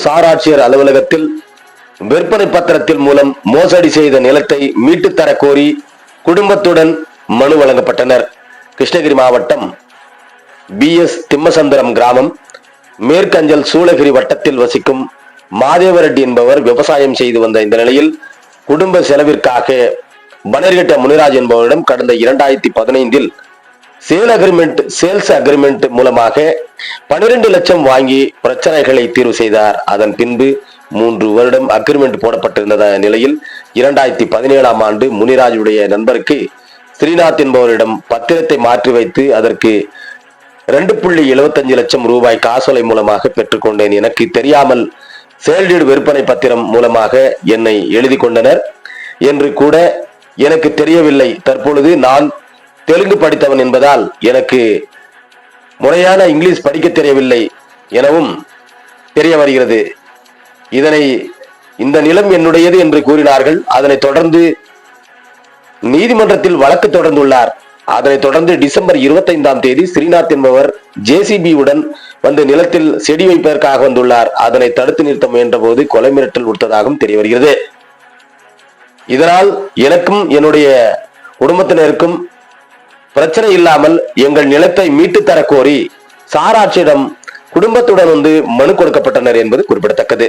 Sir ஆட்சியர் அலுவலகத்தில் விற்பனை பத்திரத்தில் மூலம் மோசடி செய்த நிலத்தை மீட்டு தர கோரி குடும்பத்துடன் மனு வழங்கப்பட்டனர். கிருஷ்ணகிரி மாவட்டம் BS திம்மசந்திரம் கிராமம் மேற்கஞ்சல் சூளகிரி வட்டத்தில் வசிக்கும் மாதேவரெட்டி என்பவர் விவசாயம் செய்து வந்த இந்த நிலையில் குடும்ப செலவிற்காக பனர்கட்ட முனிராஜ் என்பவரிடம் கடந்த 2015 சேல்ஸ் அக்ரிமெண்ட் மூலமாக 12 லட்சம் வாங்கி பிரச்சனைகளை தீர்வு செய்தார். அதன் பின்பு 3 வருடம் அக்ரிமெண்ட் போடப்பட்டிருந்த நிலையில் 2017ஆம் ஆண்டு முனிராஜுடைய நண்பருக்கு ஸ்ரீநாத் என்பவரிடம் பத்திரத்தை மாற்றி வைத்து அதற்கு 2.75 லட்சம் ரூபாய் காசோலை மூலமாக பெற்றுக்கொண்டேன். எனக்கு தெரியாமல் சேல்டீடு விற்பனை பத்திரம் மூலமாக என்னை எழுதி கொண்டனர் என்று கூட எனக்கு தெரியவில்லை. தற்பொழுது நான் தெலுங்கு படித்தவன் என்பதால் எனக்கு முறையான இங்கிலீஷ் படிக்க தெரியவில்லை எனவும் தெரிய வருகிறது. இந்த நிலம் என்னுடையது என்று கூறினார்கள். அதனைத் தொடர்ந்து நீதிமன்றத்தில் வழக்கு தொடர்ந்துள்ளார். அதனைத் தொடர்ந்து டிசம்பர் 25ஆம் தேதி ஸ்ரீநாத் என்பவர் JCB உடன் வந்து நிலத்தில் செடி வைப்பதற்காக வந்துள்ளார். அதனை தடுத்து நிறுத்த முயன்ற போது கொலை மிரட்டல் விடுத்ததாகவும் தெரிய வருகிறது. இதனால் எனக்கும் என்னுடைய குடும்பத்தினருக்கும் பிரச்சனை இல்லாமல் எங்கள் நிலத்தை மீட்டு தர கோரி சார் ஆட்சியிடம் குடும்பத்துடன் வந்து மனு கொடுக்கப்பட்டனர் என்பது குறிப்பிடத்தக்கது.